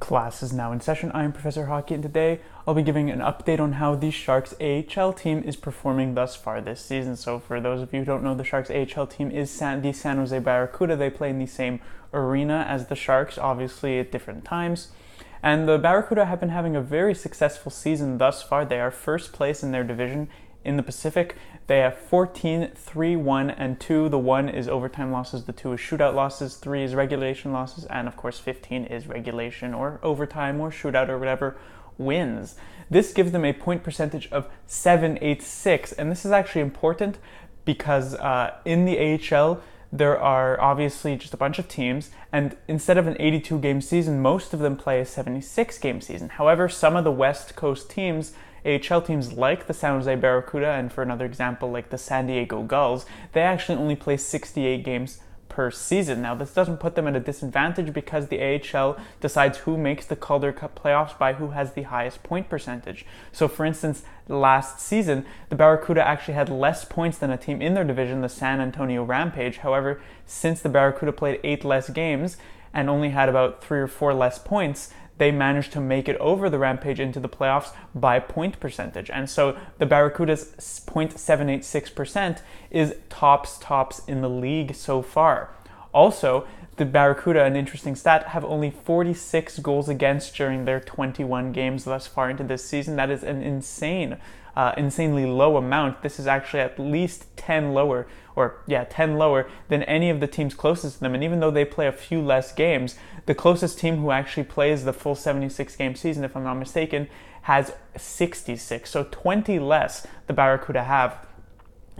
Class is now in session. I'm Professor Hockey, and today I'll be giving an update on how the Sharks AHL team is performing thus far this season. So for those of you who don't know, the Sharks AHL team is the San Jose Barracuda. They play in the same arena as the Sharks, obviously at different times. And the Barracuda have been having a very successful season thus far. They are first place in their division in the Pacific. They have 14, 3, 1, and 2. The 1 is overtime losses, the 2 is shootout losses, 3 is regulation losses, and of course 15 is regulation or overtime or shootout or whatever wins. This gives them a point percentage of .786, and this is actually important because in the AHL, there are obviously just a bunch of teams, and instead of an 82-game season, most of them play a 76-game season. However, some of the West Coast teams, AHL teams like the San Jose Barracuda, and for another example, like the San Diego Gulls, they actually only play 68 games per season. Now, this doesn't put them at a disadvantage because the AHL decides who makes the Calder Cup playoffs by who has the highest point percentage. So, for instance, last season, the Barracuda actually had less points than a team in their division, the San Antonio Rampage. However, since the Barracuda played 8 less games and only had about 3 or 4 less points, they managed to make it over the Rampage into the playoffs by point percentage. And so the Barracuda's .786% is tops in the league so far. Also, the Barracuda, an interesting stat, have only 46 goals against during their 21 games thus far into this season. That is an insanely low amount. This is actually at least 10 lower than any of the teams closest to them. And even though they play a few less games, the closest team who actually plays the full 76-game season, if I'm not mistaken, has 66. So 20 less the Barracuda have.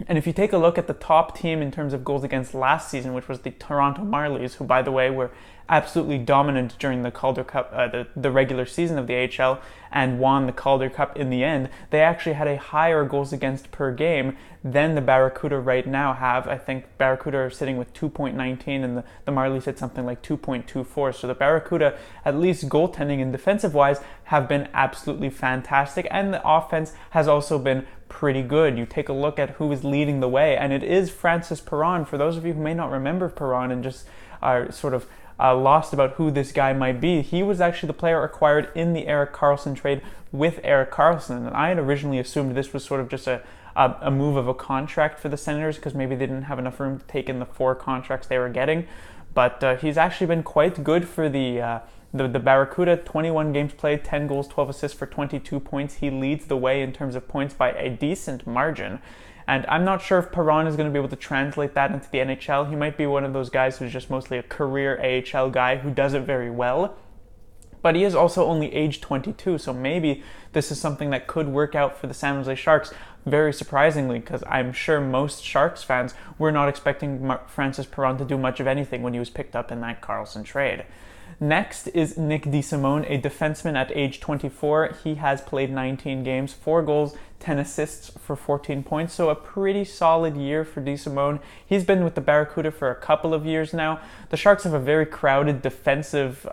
And if you take a look at the top team in terms of goals against last season, which was the Toronto Marlies, who, by the way, were absolutely dominant during the Calder Cup, the regular season of the AHL, and won the Calder Cup in the end, they actually had a higher goals against per game than the Barracuda right now have. I think Barracuda are sitting with 2.19, and the Marlies hit something like 2.24. So the Barracuda, at least goaltending and defensive-wise, have been absolutely fantastic, and the offense has also been pretty good. You take a look at who is leading the way, and it is Francis Perron. For those of you who may not remember Perron and just are sort of lost about who this guy might be, he was actually the player acquired in the Erik Karlsson trade with Erik Karlsson, and I had originally assumed this was sort of just a move of a contract for the Senators because maybe they didn't have enough room to take in the 4 contracts they were getting, but he's actually been quite good for the Barracuda. 21 games played, 10 goals, 12 assists for 22 points. He leads the way in terms of points by a decent margin. And I'm not sure if Perron is going to be able to translate that into the NHL. He might be one of those guys who's just mostly a career AHL guy who does it very well. But he is also only age 22, so maybe this is something that could work out for the San Jose Sharks, very surprisingly, because I'm sure most Sharks fans were not expecting Francis Perron to do much of anything when he was picked up in that Karlsson trade. Next is Nick DeSimone, a defenseman at age 24. He has played 19 games, 4 goals, 10 assists for 14 points, so a pretty solid year for DeSimone. He's been with the Barracuda for a couple of years now. The Sharks have a very crowded defensive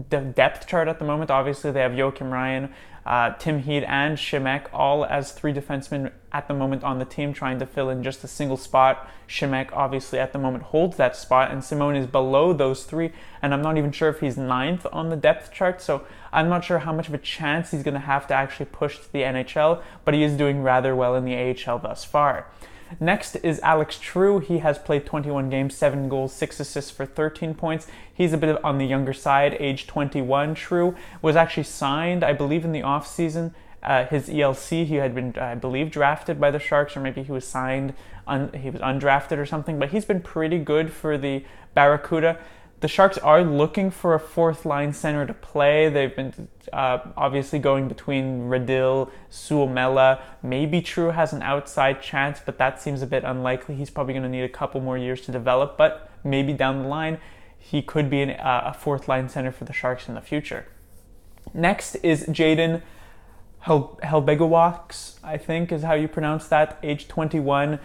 depth chart at the moment. Obviously, they have Joakim Ryan, Tim Heed, and Šimek, all as 3 defensemen at the moment on the team trying to fill in just a single spot. Šimek obviously at the moment holds that spot, and Simone is below those 3, and I'm not even sure if he's 9th on the depth chart, so I'm not sure how much of a chance he's going to have to actually push to the NHL, but he is doing rather well in the AHL thus far. Next is Alex True. He has played 21 games, 7 goals, 6 assists for 13 points. He's a bit on the younger side, age 21. True was actually signed, I believe, in the offseason. His ELC, he had been, I believe, drafted by the Sharks, or maybe he was signed, he was undrafted or something, but he's been pretty good for the Barracuda. The Sharks are looking for a 4th-line center to play. They've been obviously going between Radil, Suomela. Maybe True has an outside chance, but that seems a bit unlikely. He's probably going to need a couple more years to develop, but maybe down the line he could be a 4th-line center for the Sharks in the future. Next is Jaden Helbegowax, I think is how you pronounce that, age 21,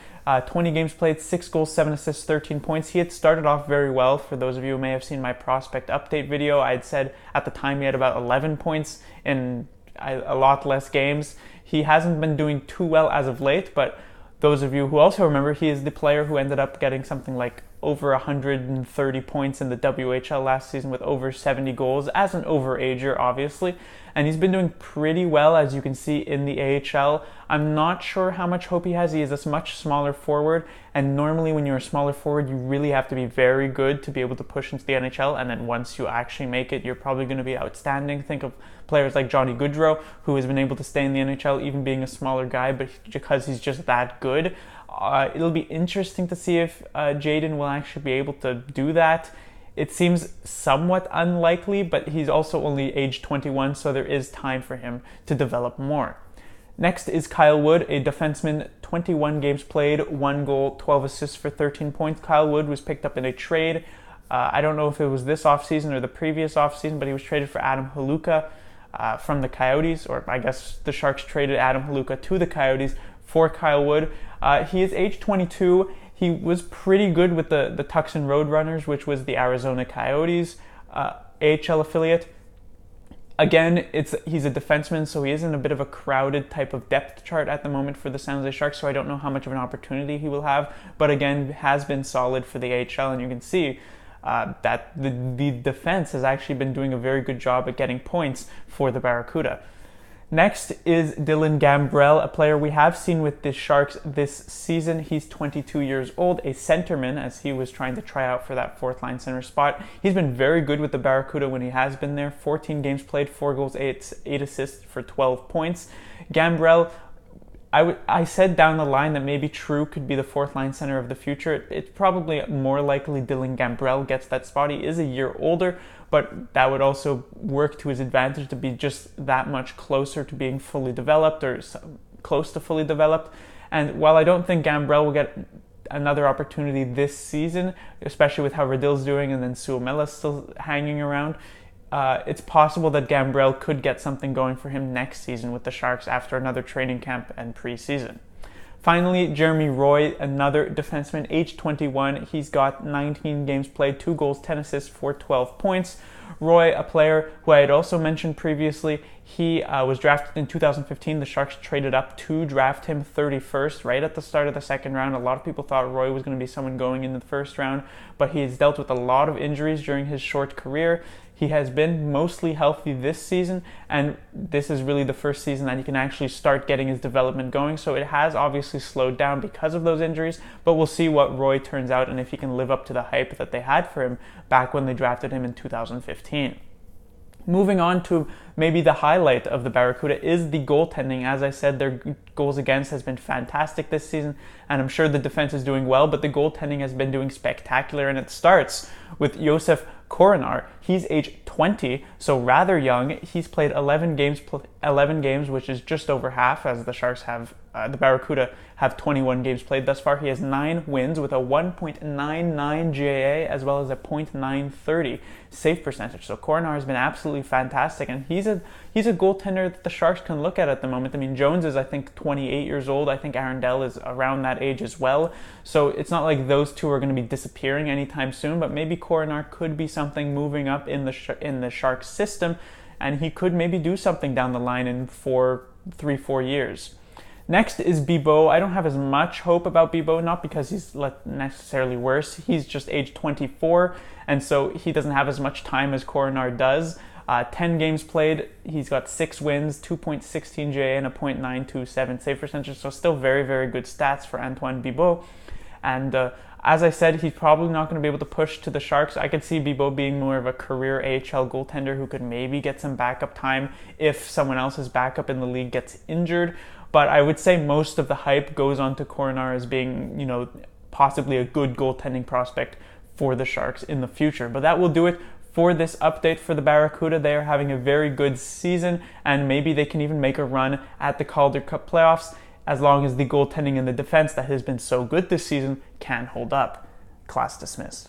20 games played, 6 goals, 7 assists, 13 points. He had started off very well. For those of you who may have seen my prospect update video, I had said at the time he had about 11 points in a lot less games. He hasn't been doing too well as of late, but those of you who also remember, he is the player who ended up getting something like over 130 points in the WHL last season with over 70 goals as an overager, obviously. And he's been doing pretty well, as you can see, in the AHL. I'm not sure how much hope he has. He is a much smaller forward, and normally when you're a smaller forward, you really have to be very good to be able to push into the NHL, and then once you actually make it, you're probably going to be outstanding. Think of players like Johnny Gaudreau, who has been able to stay in the NHL even being a smaller guy, but because he's just that good. It'll be interesting to see if Jaden will actually be able to do that. It seems somewhat unlikely, but he's also only age 21, so there is time for him to develop more. Next is Kyle Wood, a defenseman, 21 games played, 1 goal, 12 assists for 13 points. Kyle Wood was picked up in a trade. I don't know if it was this offseason or the previous offseason, but he was traded for Adam Haluka from the Coyotes, or I guess the Sharks traded Adam Haluka to the Coyotes for Kyle Wood. He is age 22. He was pretty good with the Tucson Roadrunners, which was the Arizona Coyotes AHL affiliate. Again, he's a defenseman, so he is in a bit of a crowded type of depth chart at the moment for the San Jose Sharks, so I don't know how much of an opportunity he will have, but again, has been solid for the AHL, and you can see that the defense has actually been doing a very good job at getting points for the Barracuda. Next is Dylan Gambrell, a player we have seen with the Sharks this season. He's 22 years old, a centerman, as he was trying to try out for that fourth line center spot. He's been very good with the Barracuda when he has been there. 14 games played, 4 goals, 8 assists for 12 points. Gambrell, I said down the line that maybe True could be the fourth line center of the future. It's probably more likely Dylan Gambrell gets that spot. He is a year older, but that would also work to his advantage to be just that much closer to being fully developed or close to fully developed. And while I don't think Gambrell will get another opportunity this season, especially with how Radil's doing and then Suomela's still hanging around, it's possible that Gambrell could get something going for him next season with the Sharks after another training camp and preseason. Finally, Jeremy Roy, another defenseman, age 21. He's got 19 games played, 2 goals, 10 assists for 12 points. Roy, a player who I had also mentioned previously, he was drafted in 2015. The Sharks traded up to draft him 31st, right at the start of the second round. A lot of people thought Roy was going to be someone going in the first round, but he has dealt with a lot of injuries during his short career. He has been mostly healthy this season, and this is really the first season that he can actually start getting his development going. So it has obviously slowed down because of those injuries, but we'll see what Roy turns out and if he can live up to the hype that they had for him back when they drafted him in 2015. Moving on to maybe the highlight of the Barracuda is the goaltending. As I said, their goals against has been fantastic this season, and I'm sure the defense is doing well, but the goaltending has been doing spectacular, and it starts with Josef Koronar. He's age 20, so rather young. He's played 11 games, which is just over half, as the Sharks have, the Barracuda have 21 games played thus far. He has 9 wins with a 1.99 GAA as well as a .930 save percentage. So Koronar has been absolutely fantastic, and he's a goaltender that the Sharks can look at the moment. I mean, Jones is, I think, 28 years old. I think Arundel is around that age as well. So it's not like those two are going to be disappearing anytime soon, but maybe Koronar could be something moving up in the Sharks system, and he could maybe do something down the line in 3-4 years. Next is Bibeau. I don't have as much hope about Bibeau, not because he's necessarily worse. He's just age 24, and so he doesn't have as much time as Koronar does. 10 games played, he's got 6 wins, 2.16 GA and a .927 save percentage, so still very, very good stats for Antoine Bibeau. And as I said, he's probably not going to be able to push to the Sharks. I could see Bibeau being more of a career AHL goaltender who could maybe get some backup time if someone else's backup in the league gets injured. But I would say most of the hype goes on to Koronar as being, possibly a good goaltending prospect for the Sharks in the future. But that will do it for this update for the Barracuda. They are having a very good season, and maybe they can even make a run at the Calder Cup playoffs as long as the goaltending and the defense that has been so good this season can hold up. Class dismissed.